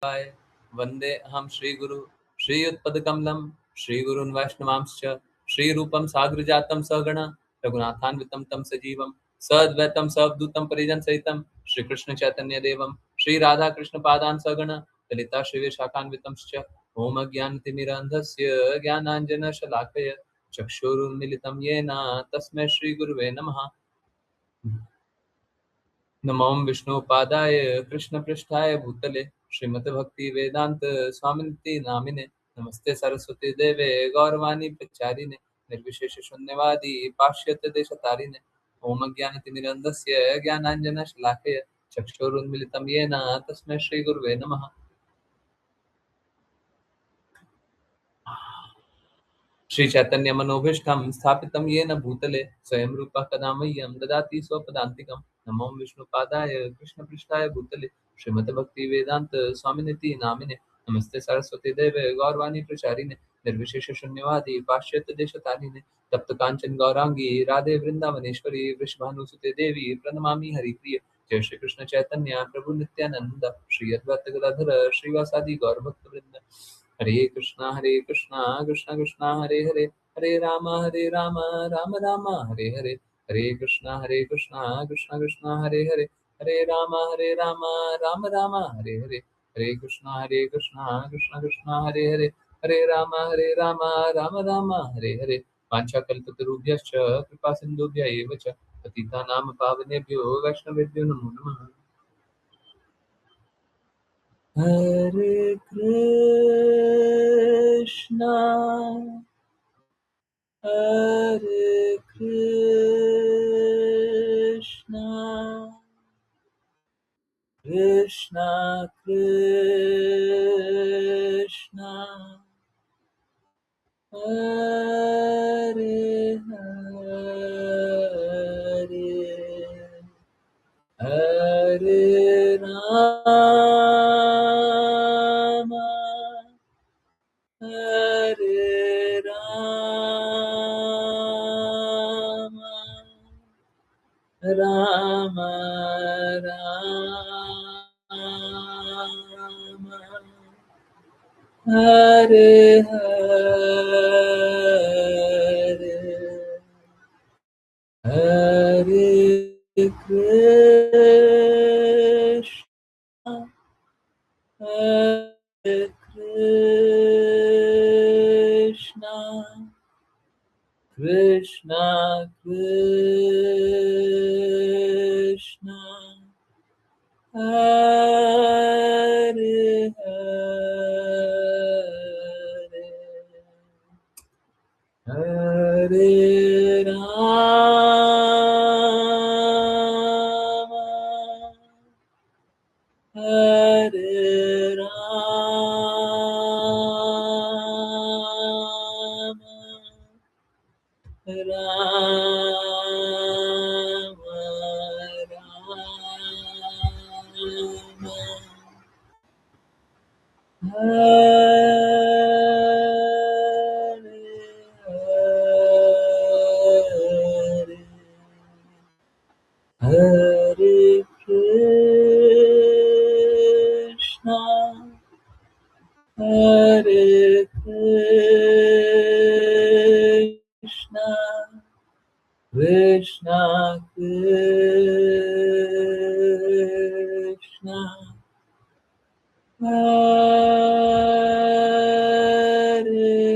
वंदे अहम श्रीगुरु श्रीयुत्पदकमलं श्रीगुरून् वैष्णवांश्च श्रीरूपं साग्रजातं सहगण रघुनाथान्वितं तं सजीवं सद्वैतं सवधूतं परिजनसहितं श्रीकृष्णचैतन्यदेवं श्रीराधाकृष्णपादान् सहगण ललिता श्रीविशाखान्वितंश्च ॐ अज्ञानतिमिरान्धस्य ज्ञानाञ्जनशलाकय चक्षुरुन्मिलितं येन तस्मै श्रीगुरुवे नमः। नमो विष्णुपादाय कृष्णपृष्ठाय भूतले श्रीमद् भक्ति वेदांत स्वामिनिति नामिने नमस्ते सरस्वती देवे गौरवाणी प्रचारिणे निर्विशेष शून्यवादी पाश्चात्य देशतारिणे ओम ज्ञानतिमिरन्धस्य ज्ञानाञ्जनशलाकय चक्षुरुन्मिलितं येन तस्मै श्रीगुरुवे नमः। श्री चैतन्य मनोभीष्टं स्थापितं येन भूतले स्वयं रूपः कदा मह्यं ददाति स्वपदान्तिकं नमो विष्णुपादाय कृष्णपृष्ठाय भूतले श्रीमद्भक्ति वेदांत स्वामिनिति नामिने नमस्ते सरस्वती देवे गौरवाणी प्रचारिणे निर्विशेष शून्यवादी पाश्चात्य देशतारिणे तप्त कांचन गौरांगी राधे वृंदावनेश्वरी वृषभानुसुते देवी प्रणमामि हरिप्रिय। जय श्री कृष्ण चैतन्य प्रभु नित्यानंद श्री अद्वैत गदाधर श्रीवासादि गौरभक्तवृंद। हरे कृष्णा कृष्णा कृष्णा हरे हरे हरे राम राम राम हरे हरे हरे कृष्णा कृष्णा कृष्णा हरे हरे हरे राम राम राम हरे हरे हरे कृष्णा कृष्णा कृष्णा हरे हरे हरे राम राम राम हरे हरे वाञ्छाकल्पतरुभ्यश्च कृपा सिन्धुभ्य एव च पतितानां पावनेभ्यो वैष्णवेभ्यो नमो नमः। हरे कृष्णा कृष्णा कृष्णा हरे हरे हरे राम हरे राम राम राम हरे हरे हरे कृष्णा हरे कृष्णा कृष्णा कृष्णा हरे हरे हरे राम हरे राम राम राम हरे हरे हरे कृष्णा हरे कृष्णा कृष्णा कृष्णा हरे हरे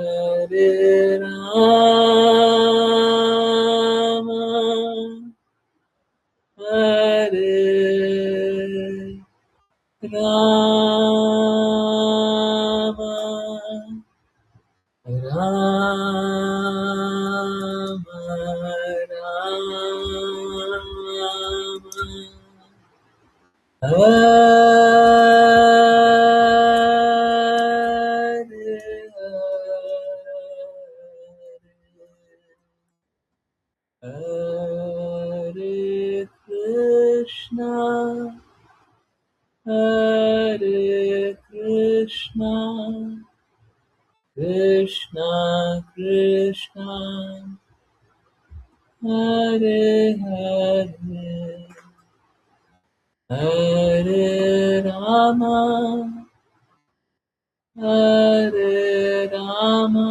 हरे राम हरे Ram Ram Ram Hare Hare Krishna Krishna Krishna Hare Hare Hare Rama, Hare Rama,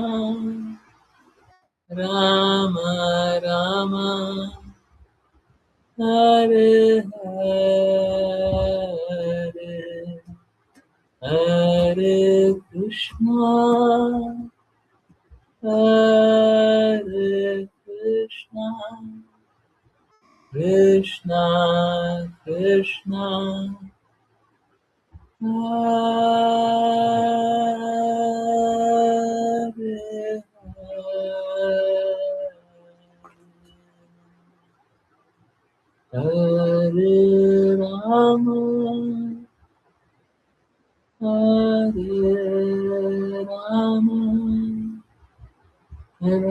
Rama Rama, Hare Hare, Hare Krishna, Hare Krishna, Krishna Krishna, Hare Hare Rama, Hare Rama, Rama Rama,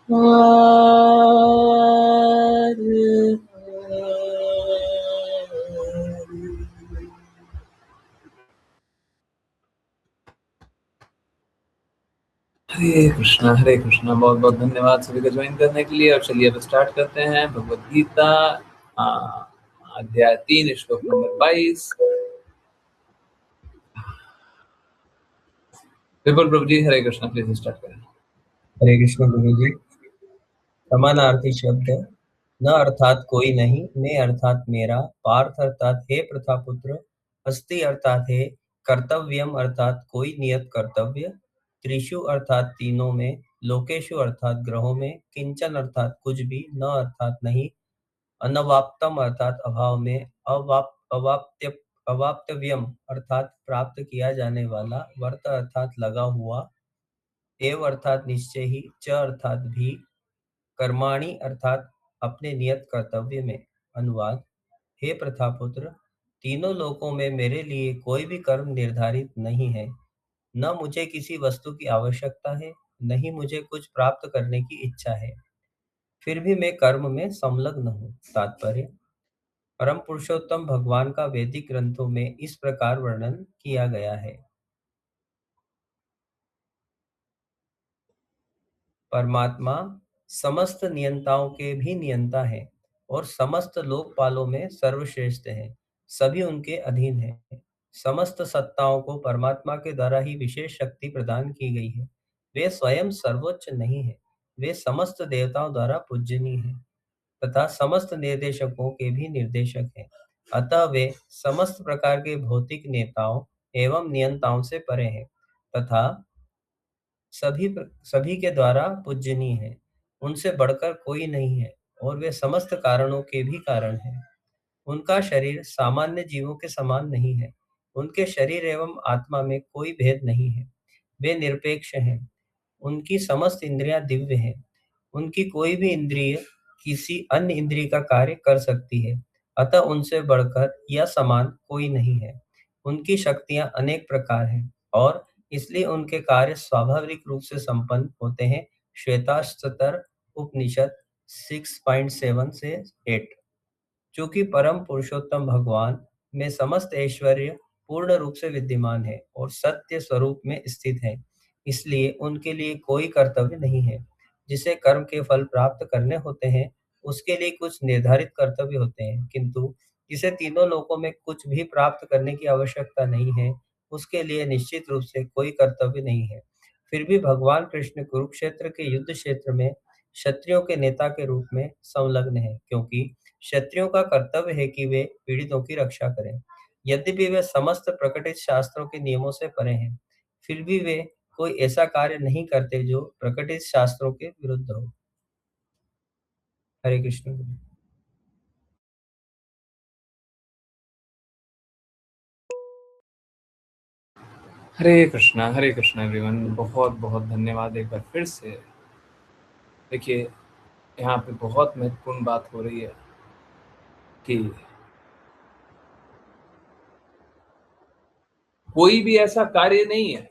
Hare हरे कृष्णा। बहुत बहुत धन्यवाद सभी का ज्वाइन करने के लिए। और चलिए अब स्टार्ट करते हैं भगवद गीता अध्याय 3 श्लोक number 22। Vipul Prabhu ji Hare Krishna, please start करें। हरे कृष्ण गुरु जी। समानार्थी शब्द न अर्थात कोई नहीं, मैं अर्थात मेरा, पार्थ अर्थात हे प्रथा पुत्र, अस्ति अर्थात है, कर्तव्यम अर्थात कोई नियत कर्तव्य, त्रिषु अर्थात तीनों में, लोकेशु अर्थात ग्रहों में, किंचन अर्थात कुछ भी, न अर्थात नहीं, अनवाप्तम अर्थात अभाव में, अवाप्तव्यम अर्थात प्राप्त किया जाने वाला, वर्त अर्थात लगा हुआ, एव अर्थात निश्चय ही, च अर्थात भी, कर्माणि अर्थात अपने नियत कर्तव्य में। अनुवाद। हे प्रथापुत्र, तीनों लोकों में मेरे लिए कोई भी कर्म निर्धारित नहीं है। न मुझे किसी वस्तु की आवश्यकता है, न ही मुझे कुछ प्राप्त करने की इच्छा है। फिर भी मैं कर्म में संलग्न हूँ। तात्पर्य। परम पुरुषोत्तम भगवान का वैदिक ग्रंथों में इस प्रकार वर्णन किया गया है। परमात्मा समस्त नियंताओं के भी नियंता है और समस्त लोकपालों में सर्वश्रेष्ठ है। सभी उनके अधीन हैं। समस्त सत्ताओं को परमात्मा के द्वारा ही विशेष शक्ति प्रदान की गई है। वे स्वयं सर्वोच्च नहीं है, वे समस्त देवताओं द्वारा पूजनीय है तथा समस्त निर्देशकों के भी निर्देशक हैं। अतः वे समस्त प्रकार के भौतिक नेताओं एवं नियंताओं से परे हैं तथा सभी के द्वारा पूजनीय है। उनसे बढ़कर कोई नहीं है और वे समस्त कारणों के भी कारण हैं। उनका शरीर सामान्य जीवों के समान नहीं है। उनके शरीर एवं आत्मा में कोई भेद नहीं है। वे निरपेक्ष हैं। उनकी समस्त इंद्रियां दिव्य हैं। उनकी कोई भी इंद्रिय किसी अन्य इंद्रिय का कार्य कर सकती है। अतः उनसे बढ़कर या समान कोई नहीं है। उनकी शक्तियां अनेक प्रकार हैं और इसलिए उनके कार्य स्वाभाविक रूप से संपन्न होते हैं। श्वेताश्वतर उपनिषद 6.7 से 8। चूंकि परम पुरुषोत्तम भगवान में समस्त ऐश्वर्य पूर्ण रूप से विद्यमान है और सत्य स्वरूप में स्थित है, इसलिए उनके लिए कोई कर्तव्य नहीं है। जिसे कर्म के फल प्राप्त करने होते हैं, उसके लिए कुछ निर्धारित कर्तव्य होते हैं, किंतु जिसे तीनों लोकों में कुछ भी प्राप्त करने की आवश्यकता नहीं है, उसके लिए निश्चित रूप से कोई कर्तव्य नहीं है। फिर भी भगवान कृष्ण कुरुक्षेत्र के युद्ध क्षेत्र में क्षत्रियों के नेता के रूप में संलग्न है, क्योंकि क्षत्रियों का कर्तव्य है कि वे पीड़ितों की रक्षा करें। यद्यपि वे समस्त प्रकटित शास्त्रों के नियमों से परे हैं, फिर भी वे कोई ऐसा कार्य नहीं करते जो प्रकटित शास्त्रों के विरुद्ध हो। हरे कृष्ण। हरे कृष्णा एवरीवन। बहुत बहुत धन्यवाद एक बार फिर से। देखिए, यहाँ पे बहुत महत्वपूर्ण बात हो रही है कि कोई भी ऐसा कार्य नहीं है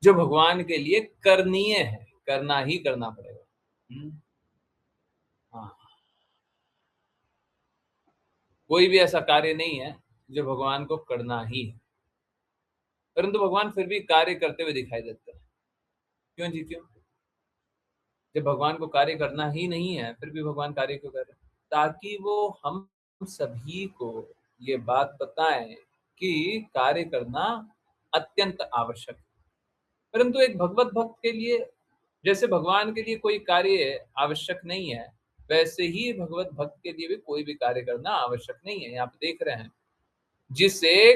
जो भगवान के लिए करनीय है, करना ही करना पड़ेगा। हाँ, कोई भी ऐसा कार्य नहीं है जो भगवान को करना ही है, परंतु भगवान फिर भी कार्य करते हुए दिखाई देते हैं। क्यों जी क्यों? जब भगवान को कार्य करना ही नहीं है, फिर भी भगवान कार्य क्यों कर रहे हैं? ताकि वो हम सभी को ये बात बताएँ कि कार्य करना अत्यंत आवश्यक है। परंतु एक भगवत भक्त के लिए, जैसे भगवान के लिए कोई कार्य आवश्यक नहीं है, वैसे ही भगवत भक्त के लिए भी कोई भी कार्य करना आवश्यक नहीं है। यहाँ पे देख रहे हैं, जिसे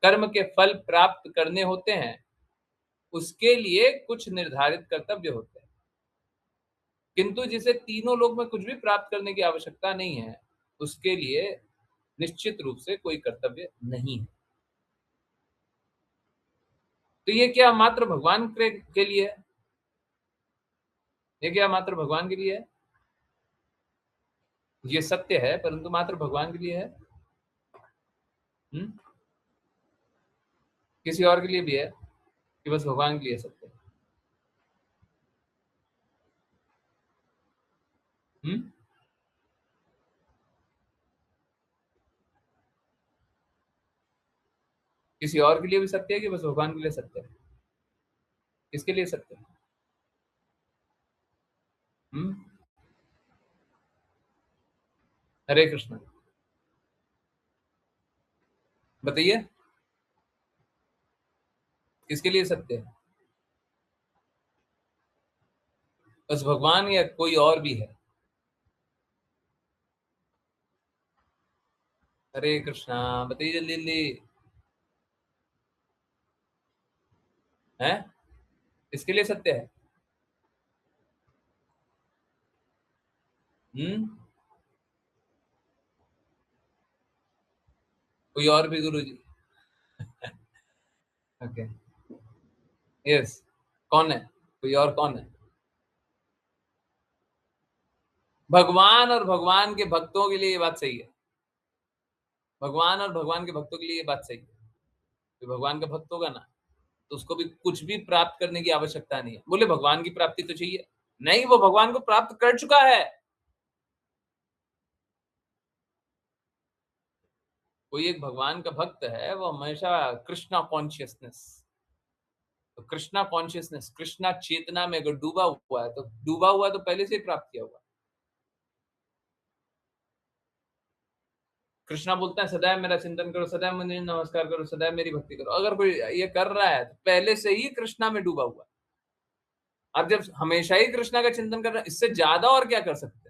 कर्म के फल प्राप्त करने होते हैं, उसके लिए कुछ निर्धारित कर्तव्य होते हैं। किंतु जिसे तीनों लोक में कुछ भी प्राप्त करने की आवश्यकता नहीं है, उसके लिए निश्चित रूप से कोई कर्तव्य नहीं है। तो ये क्या मात्र भगवान के लिए है? ये क्या मात्र भगवान के लिए है? ये सत्य है, परंतु मात्र भगवान के लिए है। हुँ? किसी और के लिए भी है कि बस भगवान के लिए सत्य है? हुँ? किसी और के लिए भी सत्य है कि बस भगवान के लिए सत्य है? किसके लिए सत्य है? हुँ? हरे कृष्ण। बताइए, किसके लिए सत्य है? बस भगवान या कोई और भी है? हरे कृष्णा, बताइए जल्दी-जल्दी। हैं? किसके लिए सत्य है? हुँ? कोई और भी गुरुजी? Okay, yes. कौन है? कोई और कौन है? भगवान और भगवान के भक्तों के लिए ये बात सही है। भगवान और भगवान के भक्तों के लिए ये बात सही है। कोई भगवान का भक्त होगा ना, तो उसको भी कुछ भी प्राप्त करने की आवश्यकता नहीं है। बोले भगवान की प्राप्ति तो चाहिए। नहीं, वो भगवान को प्राप्त कर चुका है। कोई एक भगवान का भक्त है, वो हमेशा कृष्णा कॉन्शियसनेस, तो कृष्णा कॉन्शियसनेस, कृष्णा चेतना में अगर डूबा हुआ है, तो डूबा हुआ है तो पहले से ही प्राप्त किया हुआ है। कृष्णा बोलता है सदैव मेरा चिंतन करो, सदैव मुझे नमस्कार करो, सदैव मेरी भक्ति करो। अगर कोई ये कर रहा है, तो पहले से ही कृष्णा में डूबा हुआ है। अब जब हमेशा ही कृष्णा का चिंतन कर रहा है, इससे ज्यादा और क्या कर सकते हैं?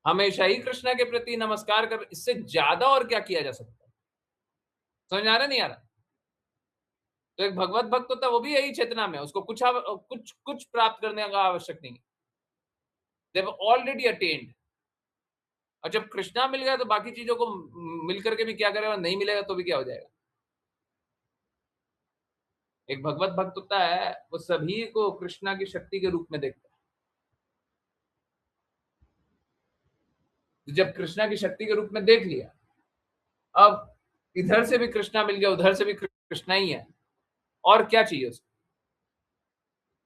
हमेशा ही कृष्णा के प्रति नमस्कार कर, इससे ज्यादा और क्या किया जा सकता है? समझ आ रहा नहीं आ रहा? तो एक भगवत भक्त होता है, वो भी यही चेतना में है, उसको कुछ कुछ प्राप्त करने का आवश्यक नहीं है। They already attend. और जब कृष्णा मिल गया तो बाकी चीजों को मिल करके भी क्या करेगा, नहीं मिलेगा तो भी क्या हो जाएगा। एक भगवत भक्त होता है, वो सभी को कृष्णा की शक्ति के रूप में देखता है। जब कृष्णा की शक्ति के रूप में देख लिया, अब इधर से भी कृष्णा मिल गया, उधर से भी कृष्णा ही है, और क्या चाहिए उसको?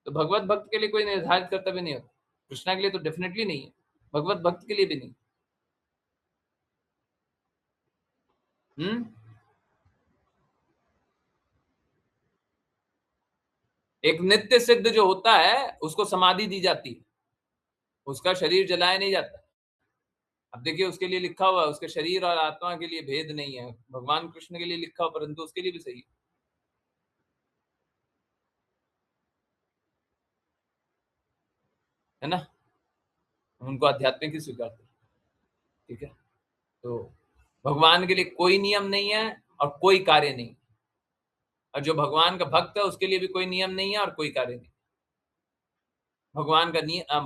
तो भगवत भक्त के लिए कोई निर्धारित कर्तव्य नहीं होता। कृष्णा के लिए तो डेफिनेटली नहीं है, भगवत भक्त के लिए भी नहीं। हम्म। एक नित्य सिद्ध जो होता है, उसको समाधि दी जाती है, उसका शरीर जलाया नहीं जाता। अब देखिए, उसके लिए लिखा हुआ है, उसके शरीर और आत्मा के लिए भेद नहीं है। भगवान कृष्ण के लिए लिखा हुआ, परंतु उसके लिए भी सही है ना। उनको आध्यात्मिक ही स्वीकारते हैं। ठीक है, तो भगवान के लिए कोई नियम नहीं है और कोई कार्य नहीं, और जो भगवान का भक्त है उसके लिए भी कोई नियम नहीं है और कोई कार्य नहीं।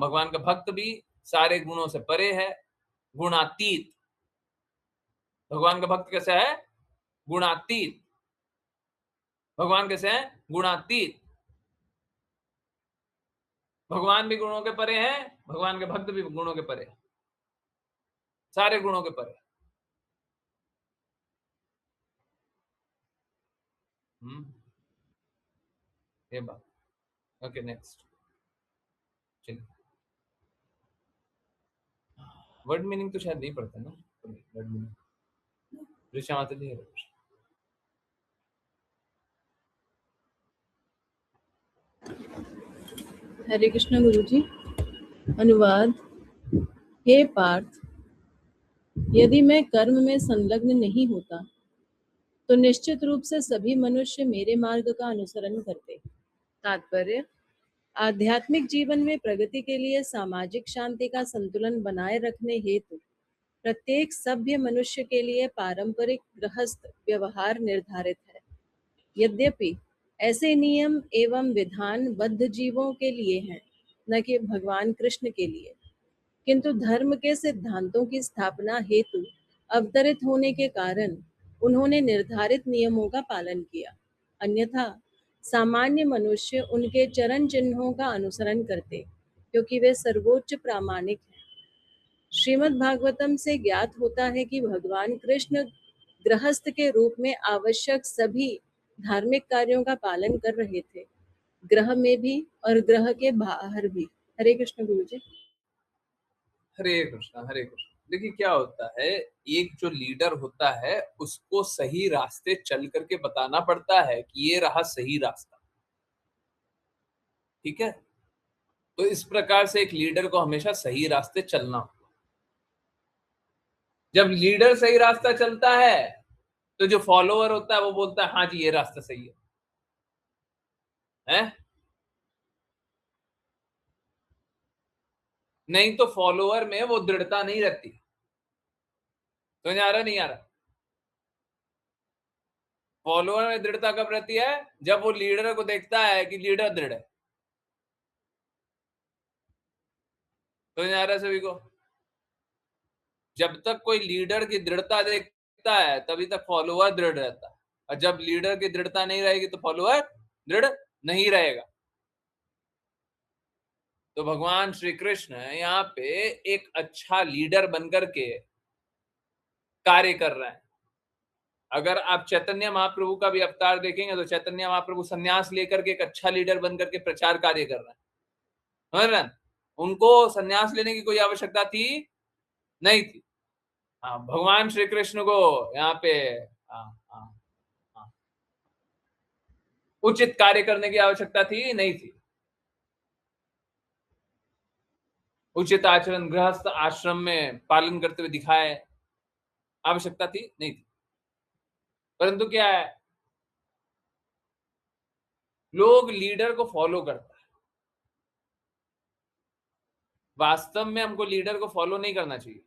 भगवान का भक्त भी सारे गुणों से परे है, गुणातीत। भगवान का भक्त कैसा है? गुणातीत। भगवान कैसे हैं? गुणातीत। भगवान भी गुणों के परे हैं, भगवान के भक्त भी गुणों के परे हैं, सारे गुणों के परे। हम्म। ये बात। Okay, next. चलिए, वर्ड मीनिंग तो शायद नहीं पढ़ते ना। वर्ड मीनिंग ऋषा माता जी। हरे कृष्ण गुरु जी। अनुवाद। हे पार्थ, यदि मैं कर्म में संलग्न नहीं होता तो निश्चित रूप से सभी मनुष्य मेरे मार्ग का अनुसरण करते। तात्पर्य: आध्यात्मिक जीवन में प्रगति के लिए सामाजिक शांति का संतुलन बनाए रखने हेतु प्रत्येक सभ्य मनुष्य के लिए पारंपरिक गृहस्थ व्यवहार निर्धारित है। यद्यपि ऐसे नियम एवं विधान बद्ध जीवों के लिए हैं, न कि भगवान कृष्ण के लिए, किंतु धर्म के सिद्धांतों की स्थापना हेतु अवतरित होने के कारण उन्होंने निर्धारित नियमों का पालन किया। अन्यथा सामान्य मनुष्य उनके चरण चिन्हों का अनुसरण करते, क्योंकि वे सर्वोच्च प्रामाणिक हैं। श्रीमद् भागवतम से ज्ञात होता है कि भगवान कृष्ण गृहस्थ के रूप में आवश्यक सभी धार्मिक कार्यों का पालन कर रहे थे, ग्रह में भी और ग्रह के बाहर भी। हरे कृष्ण गुरु जी। हरे कृष्णा हरे कृष्णा। देखिए क्या होता है, एक जो लीडर होता है उसको सही रास्ते चल करके बताना पड़ता है कि ये रहा सही रास्ता। ठीक है, तो इस प्रकार से एक लीडर को हमेशा सही रास्ते चलना होता है। जब लीडर सही रास्ता चलता है तो जो फॉलोअर होता है वो बोलता है हाँ जी ये रास्ता सही है? नहीं तो फॉलोअर में वो दृढ़ता नहीं रहती। समझ आ रहा नहीं आ रहा? फॉलोअर में दृढ़ता कब रहती है? जब वो लीडर को देखता है कि लीडर दृढ़ है। समझ आ रहा है सभी को? जब तक कोई लीडर की दृढ़ता देखता है तभी तक फॉलोअर दृढ़ रहता है, और जब लीडर की दृढ़ता नहीं रहेगी तो फॉलोअर दृढ़ नहीं रहेगा। तो भगवान श्री कृष्ण यहाँ पे एक अच्छा लीडर बनकर के कार्य कर रहे हैं। अगर आप चैतन्य महाप्रभु का भी अवतार देखेंगे तो चैतन्य महाप्रभु संन्यास लेकर के एक अच्छा लीडर बनकर के प्रचार कार्य कर रहे हैं, समझ रहे हैं? उनको संन्यास लेने की कोई आवश्यकता थी नहीं थी। हाँ, भगवान श्री कृष्ण को यहाँ पे हाँ, हाँ, हाँ, उचित कार्य करने की आवश्यकता थी नहीं थी। उचित आचरण गृहस्थ आश्रम में पालन करते हुए दिखाए, आवश्यकता थी नहीं थी। परंतु क्या है, लोग लीडर को फॉलो करता है। वास्तव में हमको लीडर को फॉलो नहीं करना चाहिए।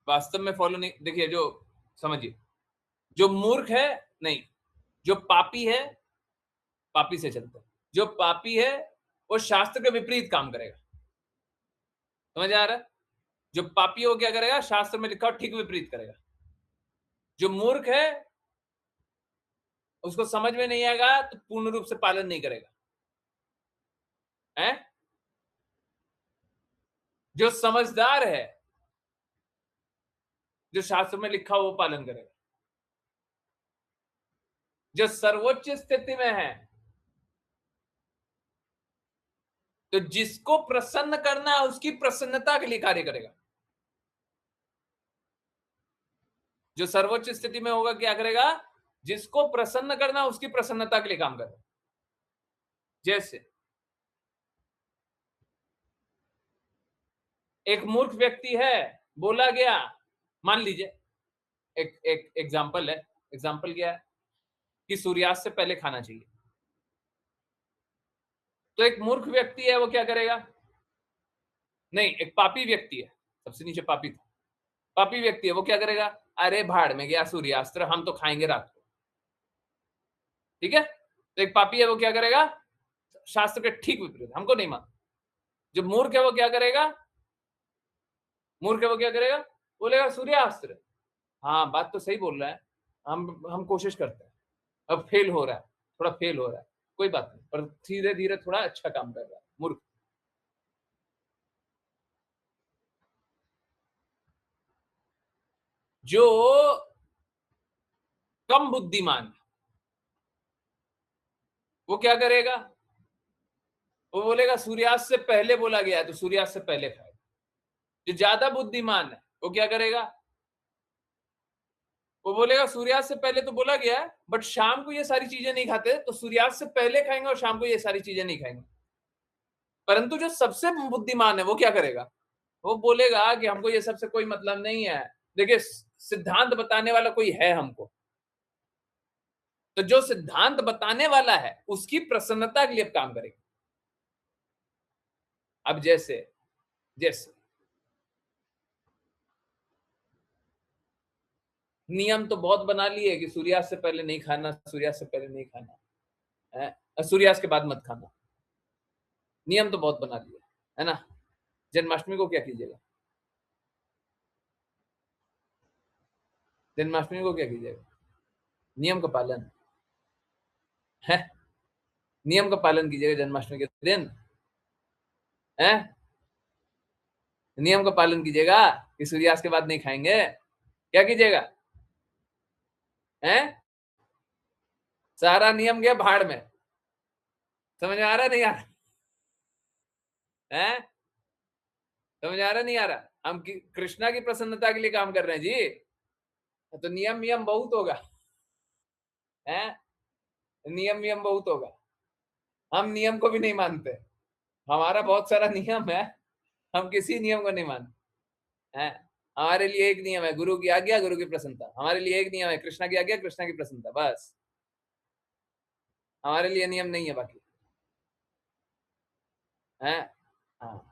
वास्तव में फॉलो नहीं, देखिए जो समझिए, जो मूर्ख है नहीं, जो पापी है पापी से चलता है। जो पापी है वो शास्त्र के विपरीत काम करेगा। समझ आ रहा है? जो पापी हो क्या करेगा? शास्त्र में लिखा हो ठीक विपरीत करेगा। जो मूर्ख है उसको समझ में नहीं आएगा तो पूर्ण रूप से पालन नहीं करेगा है? जो समझदार है, जो शास्त्र में लिखा हो वो पालन करेगा। जो सर्वोच्च स्थिति में है, तो जिसको प्रसन्न करना है उसकी प्रसन्नता के लिए कार्य करेगा। जो सर्वोच्च स्थिति में होगा क्या करेगा? जिसको प्रसन्न करना है उसकी प्रसन्नता के लिए काम करेगा। जैसे एक मूर्ख व्यक्ति है, बोला गया, मान लीजिए एक एक एग्जांपल है। एग्जांपल क्या है कि सूर्यास्त से पहले खाना चाहिए। तो एक मूर्ख व्यक्ति है वो क्या करेगा? नहीं, एक पापी व्यक्ति है, सबसे नीचे पापी था। पापी व्यक्ति है वो क्या करेगा? अरे भाड़ में गया सूर्यास्त, हम तो खाएंगे रात को। ठीक है, तो एक पापी है वो क्या करेगा? शास्त्र के ठीक विपरीत, हमको नहीं मानता। जो मूर्ख है वो क्या करेगा? मूर्ख है वो क्या करेगा? बोलेगा सूर्यास्त्र, हाँ बात तो सही बोल रहा है, हम कोशिश करते हैं, अब फेल हो रहा है, थोड़ा फेल हो रहा है, कोई बात नहीं, पर धीरे धीरे थोड़ा अच्छा काम कर रहा है। मूर्ख। जो कम बुद्धिमान वो क्या करेगा? वो बोलेगा सूर्यास्त से पहले बोला गया है तो सूर्यास्त से पहले खाए। जो ज्यादा बुद्धिमान है वो क्या करेगा? वो वो बोलेगा सूर्यास्त से पहले तो बोला गया है, बट शाम को ये सारी चीजें नहीं खाते, तो सूर्यास्त से पहले खाएंगे और शाम को ये सारी चीजें नहीं खाएंगे। परंतु जो सबसे बुद्धिमान है वो क्या करेगा? वो बोलेगा कि हमको ये सबसे कोई मतलब नहीं है। देखिए, सिद्धांत बताने वाला कोई है हमको, तो जो सिद्धांत बताने वाला है उसकी प्रसन्नता के लिए काम करेगा। अब जैसे जैसे नियम तो बहुत बना लिए कि सूर्यास्त से पहले नहीं खाना, सूर्यास्त से पहले नहीं खाना है, सूर्यास्त के बाद मत खाना, नियम तो बहुत बना लिया है ना। जन्माष्टमी को क्या कीजिएगा? जन्माष्टमी को क्या कीजिएगा? नियम का पालन है, नियम का पालन कीजिएगा जन्माष्टमी के दिन है, नियम का पालन कीजिएगा कि सूर्यास्त के बाद नहीं खाएंगे। क्या कीजिएगा? हैं? सारा नियम गया भाड़ में। समझ में आ रहा नहीं आ रहा है? समझ आ रहा नहीं आ रहा? हम कृष्णा की प्रसन्नता के लिए काम कर रहे हैं जी, तो नियम नियम बहुत होगा है, नियम नियम बहुत होगा। हम नियम को भी नहीं मानते, हमारा बहुत सारा नियम है, हम किसी नियम को नहीं मानते हैं। हमारे लिए एक नियम है, गुरु की आज्ञा, गुरु की प्रसन्नता। हमारे लिए एक नियम है, कृष्णा की आज्ञा, कृष्णा की प्रसन्नता, बस। हमारे लिए नियम नहीं है बाकी है। हाँ,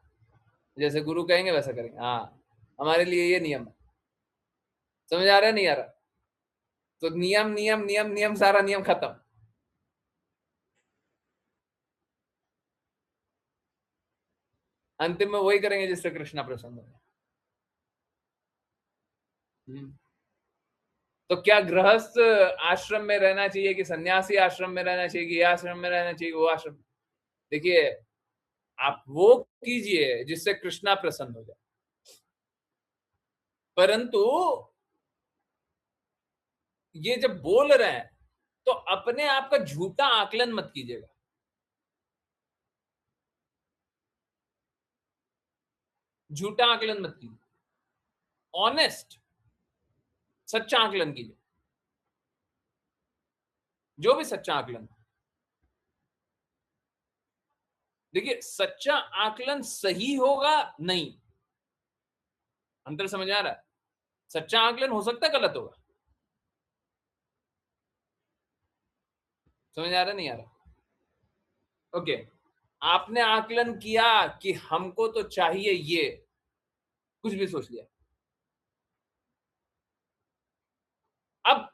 जैसे गुरु कहेंगे वैसा करेंगे। हाँ, हमारे लिए ये नियम है। समझ आ रहा है नहीं आ रहा? तो नियम नियम नियम नियम, सारा नियम खत्म। अंतिम में वही करेंगे जिससे कृष्णा प्रसन्न हो। तो क्या गृहस्थ आश्रम में रहना चाहिए कि सन्यासी आश्रम में रहना चाहिए कि ये आश्रम में रहना चाहिए वो आश्रम? देखिए, आप वो कीजिए जिससे कृष्णा प्रसन्न हो जाए, परंतु ये जब बोल रहे हैं तो अपने आप का झूठा आकलन मत कीजिएगा। झूठा आकलन मत कीजिए, ऑनेस्ट सच्चा आकलन कीजिए, जो भी सच्चा आकलन। देखिए, सच्चा आकलन सही होगा नहीं, अंतर समझ आ रहा है? सच्चा आकलन हो सकता है गलत होगा, समझ आ रहा नहीं आ रहा? ओके, आपने आकलन किया कि हमको तो चाहिए ये, कुछ भी सोच लिया। अब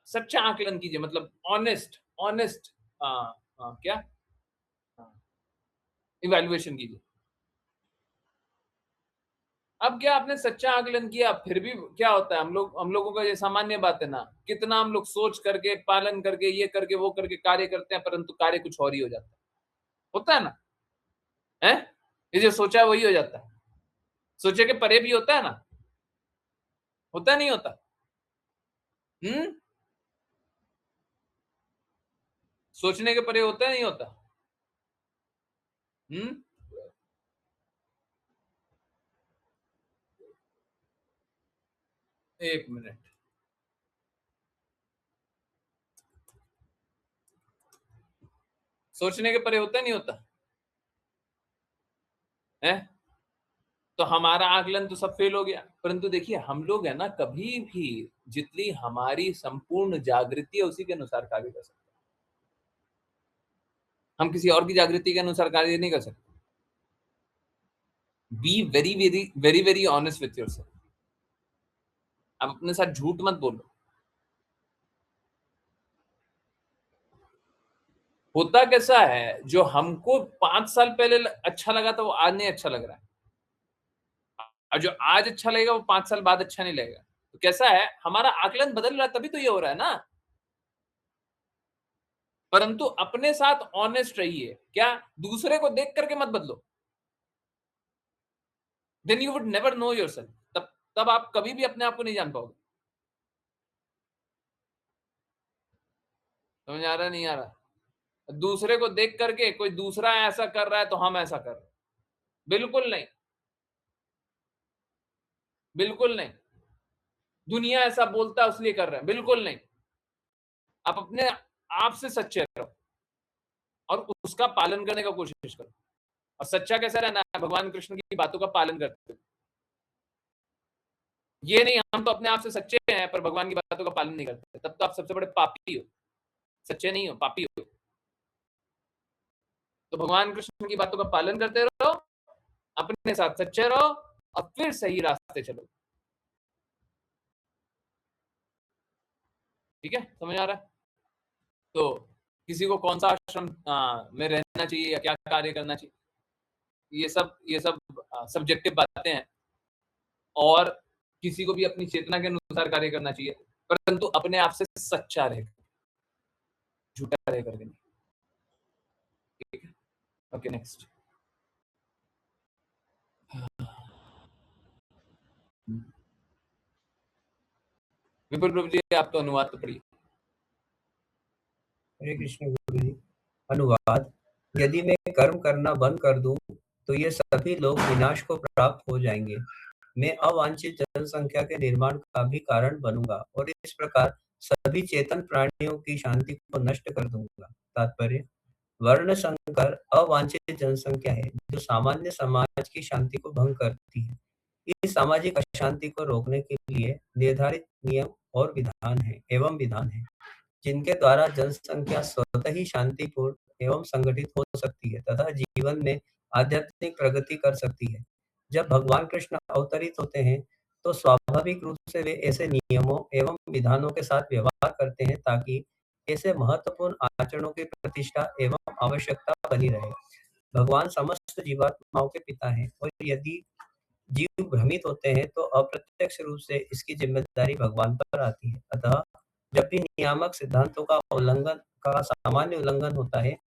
सच्चा आकलन कीजिए, मतलब ऑनेस्ट ऑनेस्ट क्या इवैल्यूएशन कीजिए। अब क्या आपने सच्चा आकलन किया, फिर भी क्या होता है, हम लोगों का ये सामान्य बात है ना, कितना हम लोग सोच करके, पालन करके, ये करके, वो करके कार्य करते हैं, परंतु कार्य कुछ और ही हो जाता है। होता है ना? है, ये जो सोचा है वही हो जाता है, सोचे के परे भी होता है ना, होता नहीं होता? सोचने के परे होता है नहीं होता? हम्म एक मिनट, सोचने के परे होता नहीं होता है? तो हमारा आकलन तो सब फेल हो गया। परंतु देखिए, हम लोग है ना, कभी भी जितनी हमारी संपूर्ण जागृति है उसी के अनुसार कार्य कर सकते हैं, हम किसी और की जागृति के अनुसार कार्य नहीं कर सकते। Be very very very very honest with yourself. आप अपने साथ झूठ मत बोलो। होता कैसा है, जो हमको 5 साल पहले अच्छा लगा था वो आज नहीं अच्छा लग रहा है, और जो आज अच्छा लगेगा वो 5 साल बाद अच्छा नहीं लगेगा। तो कैसा है, हमारा आकलन बदल रहा है, तभी तो ये हो रहा है ना। परंतु अपने साथ ऑनेस्ट रहिए, क्या दूसरे को देख करके मत बदलो, then you would never know yourself. तब आप कभी भी अपने आप को नहीं जान पाओगे। समझ आ रहा नहीं आ रहा? दूसरे को देख करके कोई दूसरा ऐसा कर रहा है तो हम ऐसा कर रहे हैं, बिल्कुल नहीं, बिल्कुल नहीं। दुनिया ऐसा बोलता है इसलिए कर रहे हैं, बिल्कुल नहीं। आप अपने आप से सच्चे रहो और उसका पालन करने का कोशिश करो। और सच्चा कैसे रहना है? भगवान कृष्ण की बातों का पालन करते हुए। ये नहीं हम तो अपने आप से सच्चे हैं पर भगवान की बातों का पालन नहीं करते, तब तो आप सबसे बड़े पापी हो, सच्चे नहीं हो, पापी हो। तो भगवान कृष्ण की बातों का पालन करते रहो, अपने साथ सच्चे रहो और फिर सही रास्ते चलो। ठीक है, समझ आ रहा है? तो किसी को कौन सा आश्रम में रहना चाहिए या क्या कार्य करना चाहिए, ये सब सब्जेक्टिव बातें हैं। और किसी को भी अपनी चेतना के अनुसार कार्य करना चाहिए, परंतु अपने आप से सच्चा रहे, झूठा रह करके नहीं। ठीक है, ओके नेक्स्ट। विपुल प्रभु जी, आप तो अनुवाद तो पढ़िए। हरे कृष्ण गुरु जी। अनुवाद। यदि मैं कर्म करना बंद कर दूं, तो ये सभी लोग विनाश को प्राप्त हो जाएंगे। मैं अवांछित जनसंख्या के निर्माण का भी कारण बनूंगा और इस प्रकार सभी चेतन प्राणियों की शांति को नष्ट कर दूंगा। तात्पर्य। वर्ण संकर अवांछित जनसंख्या है जो सामान्य समाज की शांति को भंग करती है। इस सामाजिक अशांति को रोकने के लिए निर्धारित नियम और विधान है जिनके द्वारा जनसंख्या स्वतः ही शांतिपूर्ण एवं संगठित हो सकती है तथा जीवन में आध्यात्मिक प्रगति कर सकती है। जब भगवान कृष्ण अवतरित होते हैं तो स्वाभाविक रूप से वे ऐसे नियमों एवं विधानों के साथ व्यवहार करते हैं ताकि ऐसे महत्वपूर्ण आचरणों की प्रतिष्ठा एवं आवश्यकता बनी रहे। भगवान समस्त जीवात्माओं के पिता हैं और यदि जीव भ्रमित होते हैं तो अप्रत्यक्ष रूप से इसकी जिम्मेदारी भगवान पर आती है। अतः जब भी नियामक सिद्धांतों का सामान्य उल्लंघन होता है,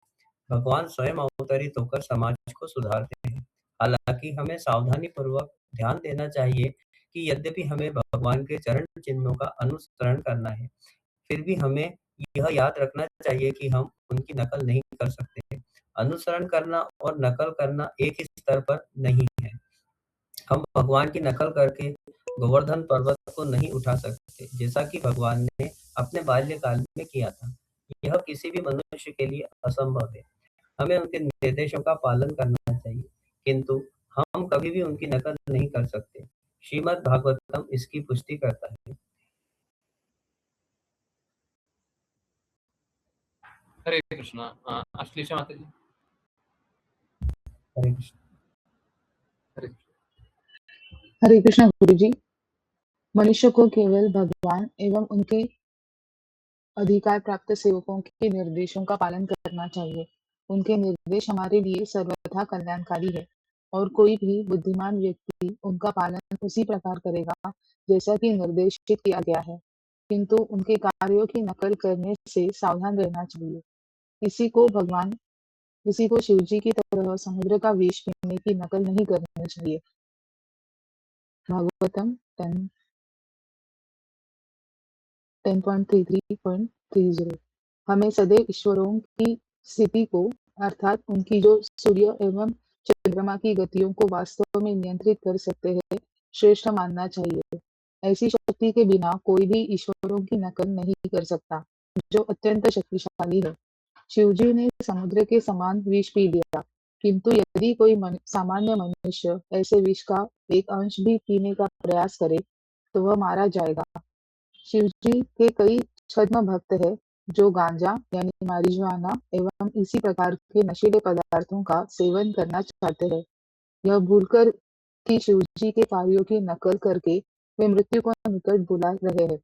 भगवान स्वयं अवतरित होकर समाज को सुधारते हैं। हालांकि हमें सावधानी पूर्वक ध्यान देना चाहिए कि यद्यपि हमें भगवान के चरण चिन्हों का अनुसरण करना है, फिर भी हमें यह याद रखना चाहिए कि हम उनकी नकल नहीं कर सकते। अनुसरण करना और नकल करना एक ही स्तर पर नहीं है। हम भगवान की नकल करके गोवर्धन पर्वत को नहीं उठा सकते, जैसा कि भगवान ने अपने बाल्यकाल में किया था। यह किसी भी मनुष्य के लिए असंभव है। हमें उनके निर्देशों का पालन करना चाहिए, किंतु हम कभी भी उनकी नकल नहीं कर सकते। श्रीमद् भागवतम इसकी पुष्टि करता है। हरे कृष्णा। अश्लेषा माता जी। हरे कृष्ण। हरे हरे कृष्ण गुरुजी। मनुष्य को केवल भगवान एवं उनके अधिकार प्राप्त सेवकों के निर्देशों का पालन करना चाहिए। उनके निर्देश हमारे लिए सर्वथा कल्याणकारी है और कोई भी बुद्धिमान व्यक्ति उनका पालन उसी प्रकार करेगा जैसा कि निर्देशित किया गया है, किंतु उनके कार्यों की नकल करने से सावधान रहना चाहिए। किसी को शिवजी की तरह समुद्र का विष पीने की नकल नहीं करनी चाहिए। भागवतम 10.33.30। हमें सदैव ईश्वरों की स्थिति को अर्थात उनकी जो सूर्य एवं चंद्रमा की गतियों को वास्तव में नियंत्रित कर सकते हैं श्रेष्ठ मानना चाहिए। ऐसी शक्ति के बिना कोई भी ईश्वरों की नकल नहीं कर सकता जो अत्यंत शक्तिशाली है। शिवजी ने समुद्र के समान विष पी लिया, किंतु यदि कोई सामान्य मनुष्य ऐसे विष का एक अंश भी पीने का प्रयास करे तो वह मारा जाएगा। शिवजी के कई छद्म भक्त हैं जो गांजा यानी मारिजुआना एवं इसी प्रकार के नशीले पदार्थों का सेवन करना चाहते हैं। यह भूलकर कि शिवजी के कार्यों की नकल करके वे मृत्यु को निकट बुला रहे हैं।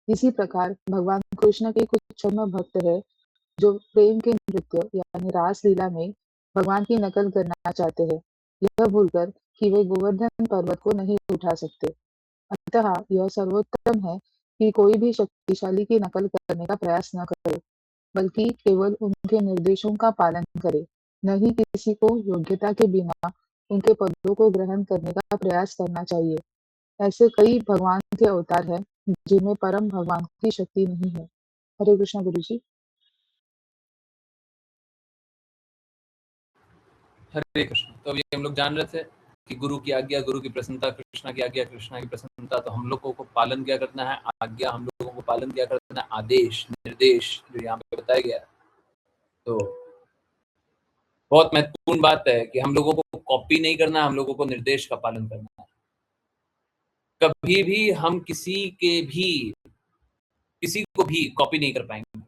इसी प्रकार भगवान कृष्ण के कुछ छद्म भक्त हैं जो प्रेम के नृत्य यानी रास लीला में भगवान की नकल करना चाहते हैं, यह भूलकर कि वे गोवर्धन पर्वत को नहीं उठा सकते। अतः यह सर्वोत्तम है कि कोई भी शक्तिशाली की नकल करने का प्रयास न करे, बल्कि केवल उनके निर्देशों का पालन करे। न ही किसी को योग्यता के बिना उनके पदों को ग्रहण करने का प्रयास करना चाहिए। ऐसे कई भगवान के अवतार हैं जिनमें परम भगवान की शक्ति नहीं है। हरे कृष्ण गुरु जी। कृष्ण। तो अभी हम लोग जान रहे थे कि गुरु की आज्ञा, गुरु की प्रसन्नता, कृष्णा की आज्ञा, कृष्णा की प्रसन्नता, तो हम लोगों को पालन क्या करना है? आज्ञा, हम लोगों को पालन क्या करना है? आदेश, निर्देश, जो यहाँ पे बताया गया है। तो बहुत महत्वपूर्ण बात है कि हम लोगों को कॉपी नहीं करना, हम लोगों को निर्देश का पालन करना है। कभी भी हम किसी को भी कॉपी नहीं कर पाएंगे।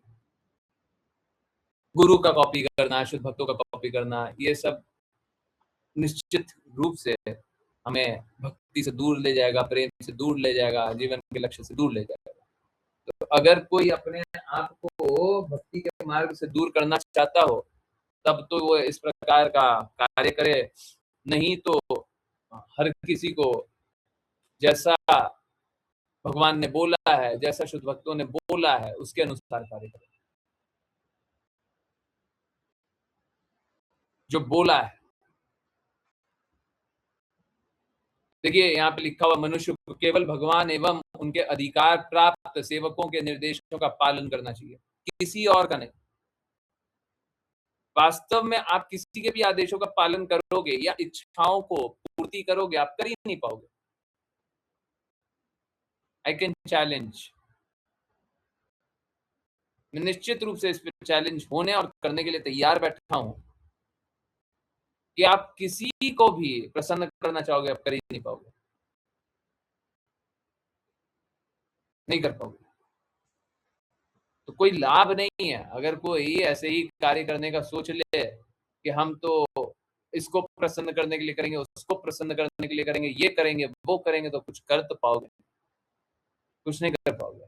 गुरु का कॉपी करना, शुद्ध भक्तों का कॉपी करना, ये सब निश्चित रूप से हमें भक्ति से दूर ले जाएगा, प्रेम से दूर ले जाएगा, जीवन के लक्ष्य से दूर ले जाएगा। तो अगर कोई अपने आप को भक्ति के मार्ग से दूर करना चाहता हो, तब तो वो इस प्रकार का कार्य करे, नहीं तो हर किसी को जैसा भगवान ने बोला है, जैसा शुद्ध भक्तों ने बोला है, उसके अनुसार कार्य करे, जो बोला है। देखिए यहाँ पे लिखा हुआ, मनुष्य को केवल भगवान एवं उनके अधिकार प्राप्त सेवकों के निर्देशों का पालन करना चाहिए, किसी और का नहीं। वास्तव में आप किसी के भी आदेशों का पालन करोगे या इच्छाओं को पूर्ति करोगे, आप कर ही नहीं पाओगे। आई कैन चैलेंज, मैं निश्चित रूप से इस पर चैलेंज होने और करने के लिए तैयार बैठा हूं कि आप किसी को भी प्रसन्न करना चाहोगे, आप कर ही नहीं पाओगे, नहीं कर पाओगे। तो कोई लाभ नहीं है अगर कोई ऐसे ही कार्य करने का सोच ले कि हम तो इसको प्रसन्न करने के लिए करेंगे, उसको प्रसन्न करने के लिए करेंगे, ये करेंगे, वो करेंगे, तो कुछ कर तो पाओगे, कुछ नहीं कर पाओगे।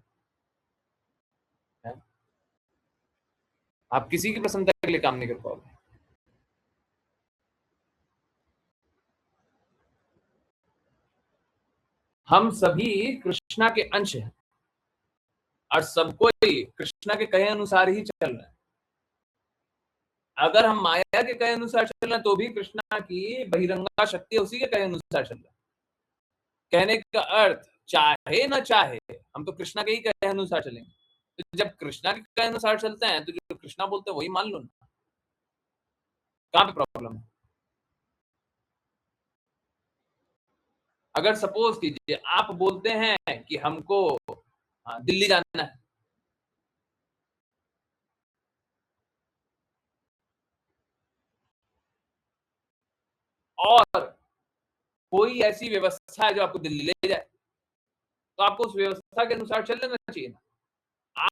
आप किसी की प्रसन्नता के लिए काम नहीं कर पाओगे। हम सभी कृष्णा के अंश हैं और सबको ही कृष्णा के कहे अनुसार ही चल रहा है। अगर हम माया के कहे अनुसार चल रहे हैं तो भी कृष्णा की बहिरंगा शक्ति उसी के कहे अनुसार चल रहा है। कहने का अर्थ, चाहे ना चाहे, हम तो कृष्णा के ही कहे अनुसार चलेंगे। तो जब कृष्णा के कहे अनुसार चलते हैं तो जो कृष्णा बोलते हैं वही मान लो ना, कहां पे प्रॉब्लम है? अगर सपोज कीजिए आप बोलते हैं कि हमको दिल्ली जाना है, और कोई ऐसी व्यवस्था है जो आपको दिल्ली ले जाए, तो आपको उस व्यवस्था के अनुसार चल लेना चाहिए ना।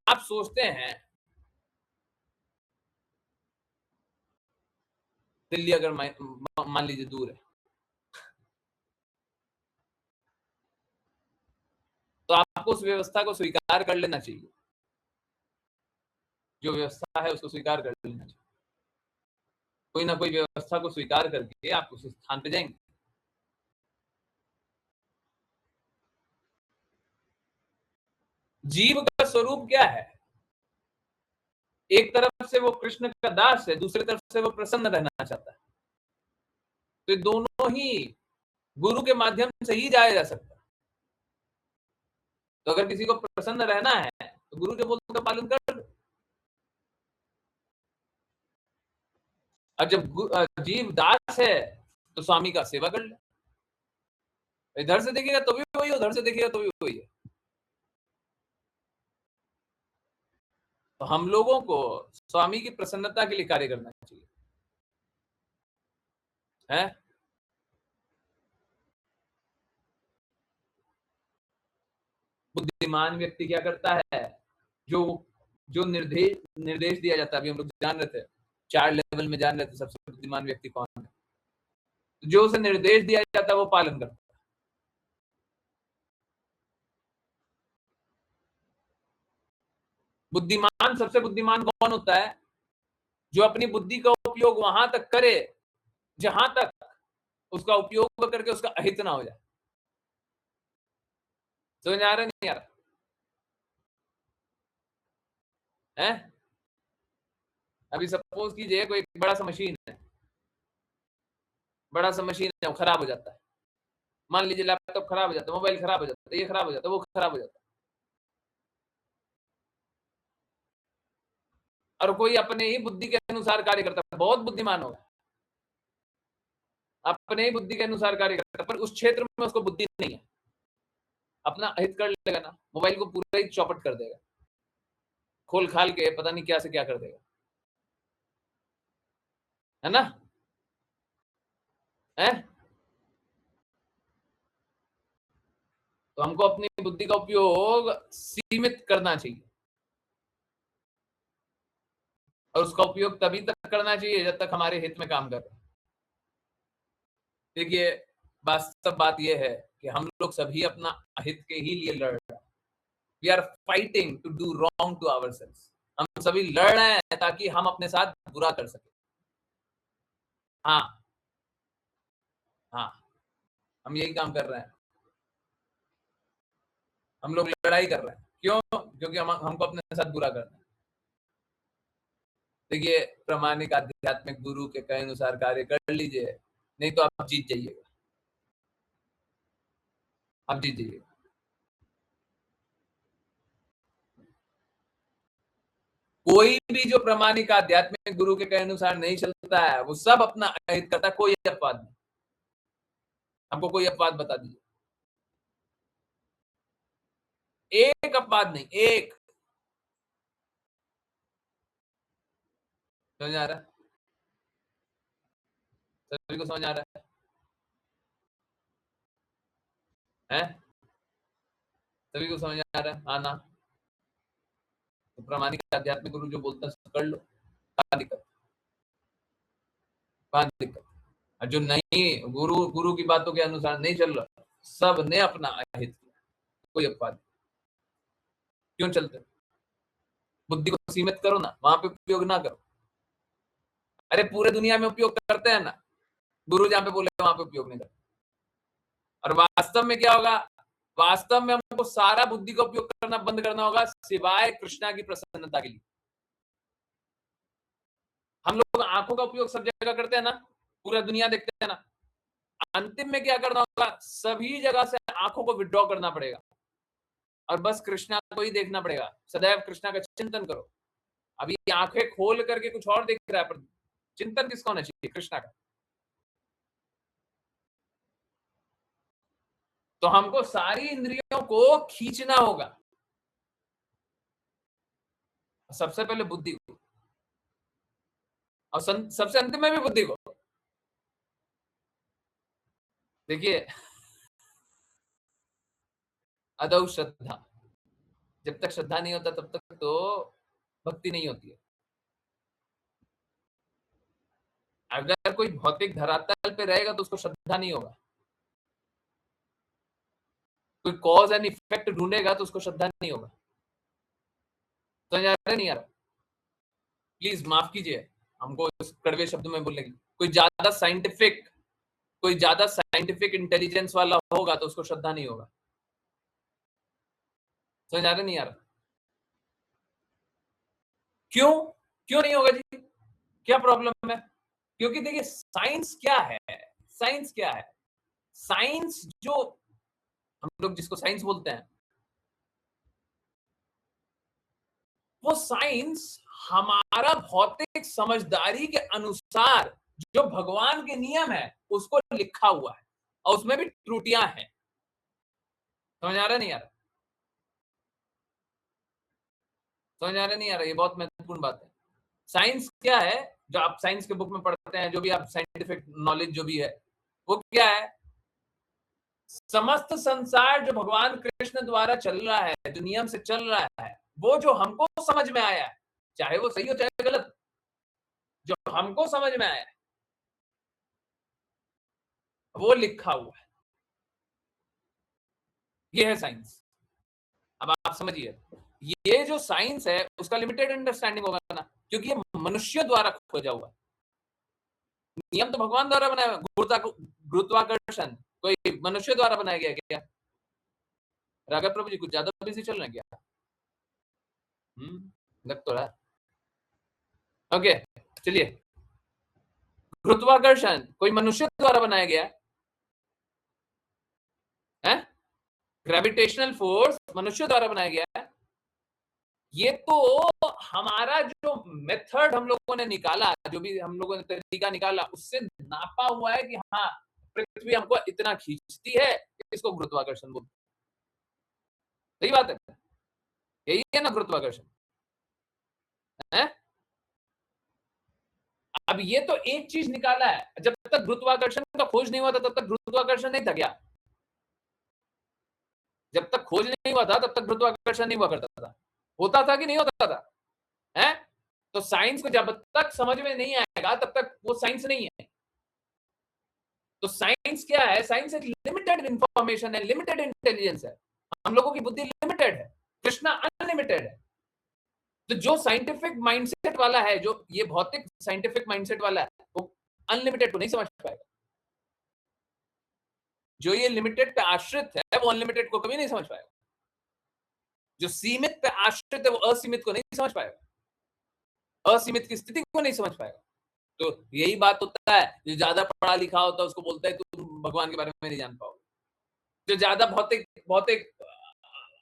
आप सोचते हैं दिल्ली अगर मान लीजिए दूर है, तो आपको उस व्यवस्था को स्वीकार कर लेना चाहिए, जो व्यवस्था है उसको स्वीकार कर लेना चाहिए। कोई ना कोई व्यवस्था को स्वीकार करके आप उस स्थान पे जाएंगे। जीव का स्वरूप क्या है? एक तरफ से वो कृष्ण का दास है, दूसरी तरफ से वो प्रसन्न रहना चाहता है। तो दोनों ही गुरु के माध्यम से ही जाया जा सकता है। तो अगर किसी को प्रसन्न रहना है तो गुरु जो बोलते हैं पालन कर। और जब जीव दास है तो स्वामी का सेवा कर ले। इधर से देखिएगा तो भी वही, उधर से देखिएगा तो भी वही है। तो हम लोगों को स्वामी की प्रसन्नता के लिए कार्य करना चाहिए, है? बुद्धिमान व्यक्ति क्या करता है? जो जो निर्देश दिया जाता है, अभी हम लोग जान रहे थे, 4 लेवल में जान रहे थे सबसे बुद्धिमान व्यक्ति कौन है। जो उसे निर्देश दिया जाता है वो पालन करता है। बुद्धिमान, सबसे बुद्धिमान कौन होता है? जो अपनी बुद्धि का उपयोग वहां तक करे जहां तक उसका उपयोग करके उसका अहित ना हो जाए। समझ आ रहा नहीं आ रहा है? अभी सपोज कीजिए कोई बड़ा सा मशीन है, बड़ा सा मशीन है, वो खराब हो जाता है। मान लीजिए लैपटॉप खराब हो जाता है, मोबाइल खराब हो जाता है, ये खराब हो जाता है, वो खराब हो जाता है, और कोई अपने ही बुद्धि के अनुसार कार्य करता है, बहुत बुद्धिमान होगा। अपने ही बुद्धि के अनुसार कार्य करता है, पर उस क्षेत्र में उसको बुद्धि नहीं है, अपना अहित कर लेगा ना, मोबाइल को पूरा ही चौपट कर देगा, खोल खाल के पता नहीं क्या से क्या कर देगा, है ना? है? तो हमको अपनी बुद्धि का उपयोग सीमित करना चाहिए, और उसका उपयोग तभी तक करना चाहिए जब तक हमारे हित में काम कर रहे हैं। देखिए, वास्तव बात यह है कि हम लोग सभी अपना अहित के ही लिए लड़ रहे हैं। We are fighting to do wrong to ourselves. हम सभी लड़ रहे हैं ताकि हम अपने साथ बुरा कर सके। हाँ हाँ, हम यही काम कर रहे हैं, हम लोग लड़ाई कर रहे हैं। क्यों? क्योंकि हमको अपने साथ बुरा करना है। देखिए, प्रामाणिक आध्यात्मिक गुरु के कहे अनुसार कार्य कर लीजिए, नहीं तो आप जीत जाइएगा, आप जीत जाइएगा। कोई भी जो प्रामाणिक आध्यात्मिक गुरु के कहे अनुसार नहीं चलता है, वो सब अपना अहित करता है। कोई अपवाद नहीं, हमको कोई अपवाद बता दीजिए, एक अपवाद नहीं, एक। समझ आ रहा है? सभी को समझ आ रहा है? सभी को समझ आ रहा है? आना तो प्रामाणिक आध्यात्मिक गुरु जो बोलता है कर लो, कहाँ दिक्कत, कहाँ दिक्कत? और जो नहीं, गुरु की बातों के अनुसार नहीं चल रहा, सब ने अपना अहित किया, कोई अपवाद नहीं। क्यों चलते? बुद्धि को सीमित करो ना, वहां पे उपयोग ना करो। अरे पूरे दुनिया में उपयोग करते हैं ना, गुरु जहां पे बोले वहां पे उपयोग नहीं करते। और वास्तव में क्या होगा? वास्तव में हमको सारा बुद्धि का उपयोग करना बंद करना होगा, सिवाय कृष्णा की प्रसन्नता के लिए। हम लोग आंखों का उपयोग सब जगह करते हैं ना, पूरा दुनिया देखते हैं ना, अंतिम में क्या करना होगा? सभी जगह से आंखों को विड्रॉ करना पड़ेगा और बस कृष्णा को ही देखना पड़ेगा। सदैव कृष्णा का चिंतन करो। अभी आंखें खोल करके कुछ और दिख रहा है, पर चिंतन किसका होना चाहिए? कृष्णा का। तो हमको सारी इंद्रियों को खींचना होगा, सबसे पहले बुद्धि को, और सबसे अंतिम में भी बुद्धि को। देखिए, अदौ श्रद्धा, जब तक श्रद्धा नहीं होता तब तक तो भक्ति नहीं होती है। अगर कोई भौतिक धरातल पे रहेगा तो उसको श्रद्धा नहीं होगा। कोई कॉज एंड इफेक्ट ढूंढेगा तो उसको श्रद्धा नहीं होगा। समझ आ रहा नहीं आ रहा? प्लीज माफ कीजिए हमको इस कड़वे शब्दों में बोलने की। कोई ज्यादा साइंटिफिक इंटेलिजेंस वाला होगा तो उसको श्रद्धा नहीं होगा। समझ आ रहा नहीं आ रहा? क्यों क्यों नहीं होगा जी? क्या प्रॉब्लम है? क्योंकि देखिए, साइंस क्या है? साइंस क्या है? साइंस, जो हम लोग जिसको साइंस बोलते हैं, वो साइंस हमारा भौतिक समझदारी के अनुसार जो भगवान के नियम है उसको लिखा हुआ है, और उसमें भी त्रुटियां हैं। समझ आ रहा नहीं आ रहा? समझ आ रहा नहीं आ रहा? ये बहुत महत्वपूर्ण बात है। साइंस क्या है? जो आप साइंस के बुक में पढ़ते हैं, जो भी आप साइंटिफिक नॉलेज जो भी है, वो क्या है? समस्त संसार जो भगवान कृष्ण द्वारा चल रहा है, जो नियम से चल रहा है, वो जो हमको समझ में आया है, चाहे वो सही हो चाहे गलत, जो हमको समझ में आया है वो लिखा हुआ है। ये है साइंस। अब आप समझिए, ये जो साइंस है उसका लिमिटेड अंडरस्टैंडिंग होगा ना, क्योंकि ये मनुष्य द्वारा खोजा हुआ है। नियम तो भगवान द्वारा बनाया हुआ। गुरुत्वाकर्षण कोई मनुष्य द्वारा बनाया गया क्या? राघव प्रभु जी कुछ ज्यादा बिजी चल रहे हैं क्या? लग तो रहा है। ओके, चलिए। गुरुत्वाकर्षण कोई मनुष्य द्वारा बनाया गया है? ग्रेविटेशनल फोर्स मनुष्य द्वारा बनाया गया है। ये तो हमारा जो मेथड हम लोगों ने निकाला, जो भी हम लोगों ने तरीका निकाला, उससे नापा हुआ है कि हाँ पृथ्वी हमको इतना खींचती है, इसको गुरुत्वाकर्षण बोलते हैं। सही बात है, यही है ना गुरुत्वाकर्षण है। अब ये तो एक चीज निकाला है, जब तक गुरुत्वाकर्षण का खोज नहीं हुआ था तब तक गुरुत्वाकर्षण नहीं था क्या? जब तक खोज नहीं हुआ था तब तक गुरुत्वाकर्षण नहीं हुआ करता था, होता था कि नहीं होता था? है तो साइंस को जब तक समझ में नहीं आएगा तब तक वो साइंस नहीं है। तो साइंस क्या है? साइंस एक लिमिटेड इंफॉर्मेशन है, लिमिटेड इंटेलिजेंस है। हम लोगों की बुद्धि लिमिटेड है, कृष्णा अनलिमिटेड है। तो जो साइंटिफिक माइंडसेट वाला है, जो ये भौतिक साइंटिफिक माइंडसेट वाला है, वो अनलिमिटेड को नहीं समझ पाएगा। जो ये लिमिटेड पे आश्रित है वो अनलिमिटेड को कभी नहीं समझ पाएगा। जो सीमित पे आश्रित है वो असीमित को नहीं समझ पाएगा, असीमित की स्थिति को नहीं समझ पाएगा। तो यही बात होता है, जो ज्यादा पढ़ा लिखा होता है उसको बोलता है तुम भगवान के बारे में नहीं जान पाओगे। जो ज्यादा भौतिक भौतिक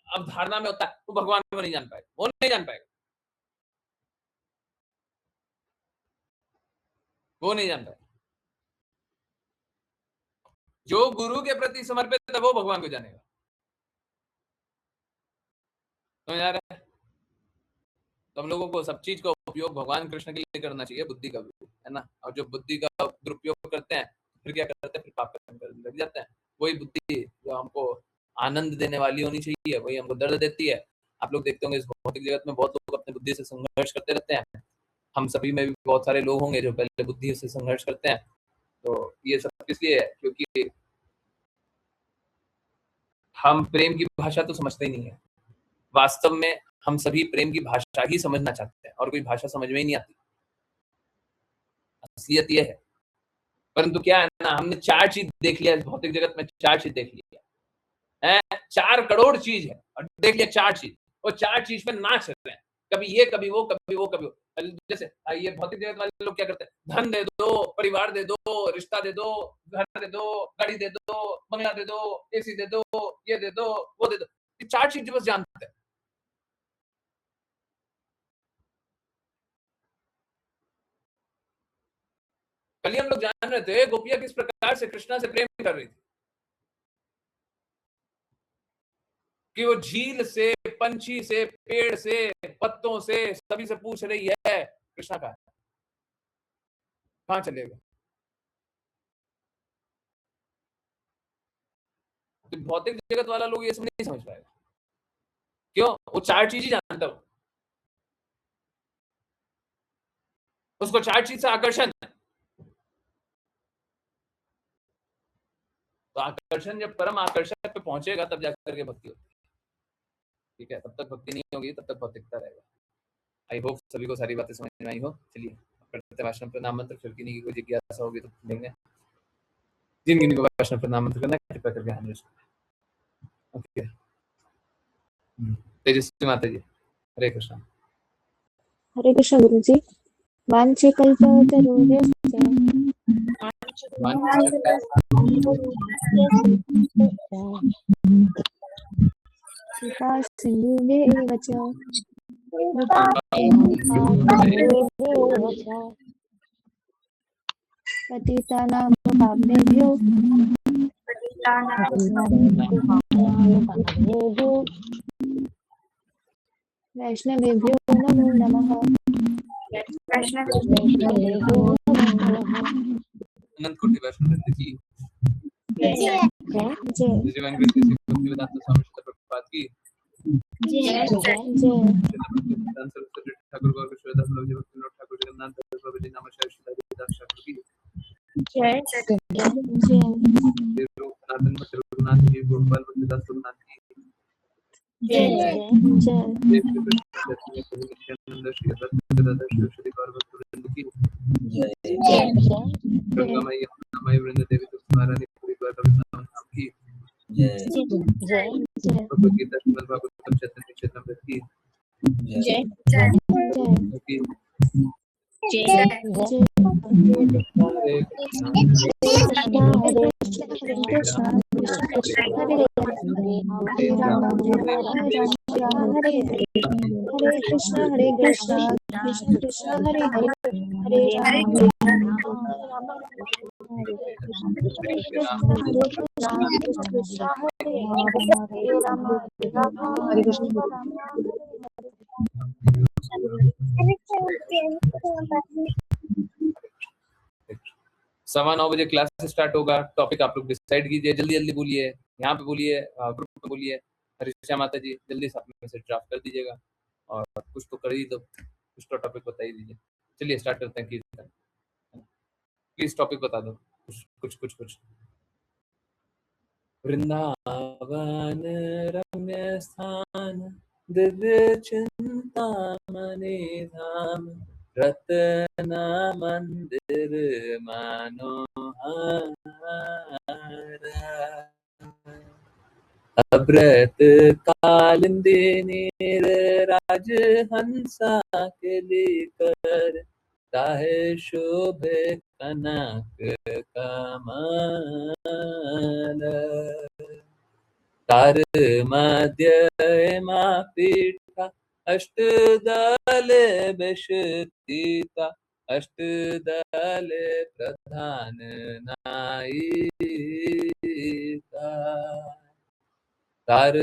अवधारणा में होता है वो भगवान को नहीं जान पाएगा, वो नहीं जान पाएगा, वो नहीं जान पाएगा। जो गुरु के प्रति समर्पित है वो भगवान को जानेगा। समझ आ रहा है? तो हम लोगों को सब चीज का उपयोग भगवान कृष्ण के लिए करना चाहिए, बुद्धि का भी, है ना। और जो बुद्धि का दुरुपयोग करते हैं फिर क्या करते हैं? फिर पाप करने लग जाते हैं। वही बुद्धि जो हमको आनंद देने वाली होनी चाहिए वही हमको दर्द देती है। आप लोग देखते होंगे इस भौतिक जगत में बहुत लोग अपनी बुद्धि से संघर्ष करते रहते हैं। हम सभी में भी बहुत सारे लोग होंगे जो पहले बुद्धि से संघर्ष करते हैं। तो ये सब इसलिए है क्योंकि हम प्रेम की भाषा तो समझते ही नहीं है। वास्तव में हम सभी प्रेम की भाषा ही समझना चाहते हैं और कोई भाषा समझ में ही नहीं आती। असलियत ये है। परंतु क्या है ना, हमने 4 चीज देख लिया इस भौतिक जगत में, 4 चीज देख लिया है, 4 करोड़ चीज है और देख लिया 4 चीज, और 4 चीज पे नाच रहे हैं, कभी ये कभी वो कभी वो कभी वो। जैसे ये भौतिक जगत वाले लोग क्या करते हैं? धन दे दो, परिवार दे दो, रिश्ता दे दो, घर दे दो, गाड़ी दे दो, बंगला दे दो, एसी दे दो, ये दे दो, वो दे दो। ये 4 चीज बस जानते हैं। कल हम लोग जान रहे थे गोपिया किस प्रकार से कृष्णा से प्रेम कर रही थी, कि वो झील से, पंछी से, पेड़ से, पत्तों से, सभी से पूछ रही है कृष्णा कहां चलेगा। तो भौतिक जगत वाला लोग ये सब नहीं समझ पाएगा। क्यों? वो 4 चीज ही जानता हो, उसको 4 चीज से आकर्षण है। तो आकर्षण जब परम आकर्षण पे पहुंचेगा तब जाकर के भक्ति होती है। ठीक है, तब तक भक्ति नहीं होगी, तब तक भौतिकता रहेगा। आई होप सभी को सारी बातें समझ में आई हो। चलिए करते वैष्णव प्रणाम मंत्र, फिर किन्हीं की कोई जिज्ञासा होगी तो देंगे। जिन को वैष्णव प्रणाम मंत्र करना है कृपया करके हाथ ओके। तेजस्वी माता जी, हरे कृष्ण। हरे कृष्ण गुरु जी। वांछे कल्पतरुभ्यश्च कृपा सिन्धुभ्येव च पतितानां पावनेभ्यो वैष्णवेभ्यो नमो नमः। अनंत कोटि वैष्णव की जय जय वेंकटेश भक्तिवेदांत स्वामी श्री प्रभुपाद की जय जय ठाकुर गौर कृष्णदास भक्ति विनोद ठाकुर जगन्नाथ दास बाबा जी नाम श्री दास ठाकुर की जय जय सनातन भक्त रघुनाथ जी गोपाल भक्तिदास रघुनाथ की जय जय नित्यानंद श्री दादा श्री गौर भक्त की जय गंगा मैया वृंद देवी तुम्हारा पूरी द्वार नाम की जय जय भगवद गीता श्रीमद् भागवतम चैतन्य चैतन्य की जय जय हरे कृष्ण हरे राम हरे कृष्ण हरे कृष्ण कृष्ण कृष्ण हरे हरे हरे राम सवा 9 बजे क्लास स्टार्ट होगा। टॉपिक आप लोग डिसाइड कीजिए, जल्दी जल्दी बोलिए, यहाँ पे बोलिए, ग्रुप पे बोलिए। हरीशा माता जी जल्दी से अपने मैसेज ड्राफ्ट कर दीजिएगा और कुछ तो कर ही दो, कुछ तो टॉपिक बता ही दीजिए। चलिए स्टार्ट करते हैं। प्लीज टॉपिक बता दो कुछ। वृंदावन रम्य स्थान दिव्य चिंतामणि धाम रत्न मंदिर मनोहर अभ्रत कालिंदी राजहंसा के लेकर ताहे शोभे कनक कमल तार मध्य पीठा अष्टदल विशतीता अष्टदल प्रधान नायिका तार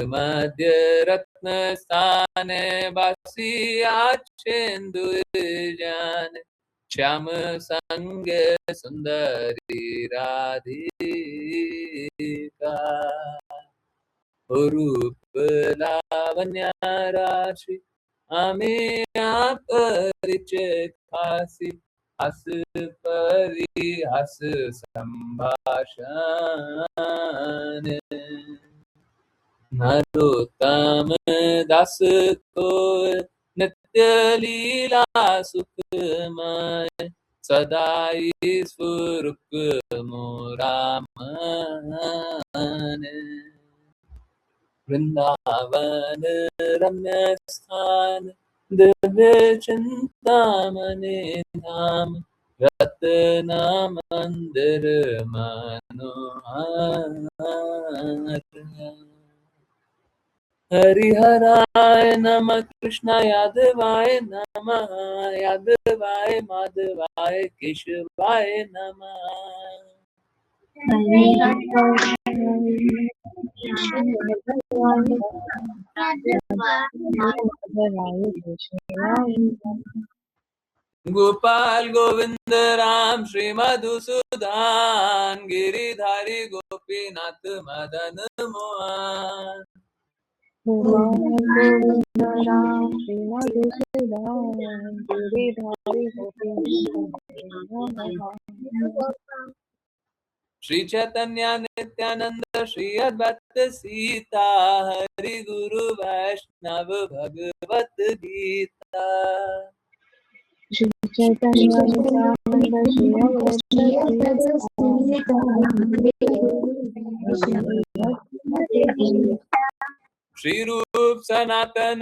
मध्य रत्न स्थान वासी आछेन्दु जान श्याम संग सुंदरी राधिका रूप लावण्य राशि हमें परिचय खासी हस परी हस संभाषण नरोत्तम दास को नित्य लीला सुखमय सदाई स्वरूप मोरामन वृंदावन रम्य स्थान दिव्य चिंतामणि धाम रत्न मंदिर मनोहर हरिहराय नमः कृष्णाय यादवाय नमः यादवाय माधवाय केशवाय नमः गोपाल गोविंद राम श्री मधुसूदन गिरिधारी गोपीनाथ मदन मोहन श्री चैतन्य नित्यानंद श्री अद्वैत सीता हरि गुरु वैष्णव भगवत गीता श्री रूप सनातन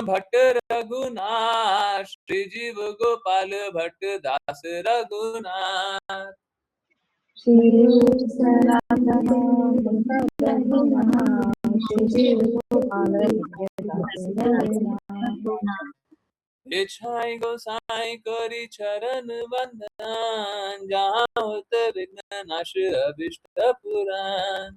भट्ट रघुनाथ श्री जीव गोपाल भट्ट दास रघुनाथ इच्छाई गोसाई करी चरण वंदन जहाँ होत विघ्न नाश अभिष्ट पुराण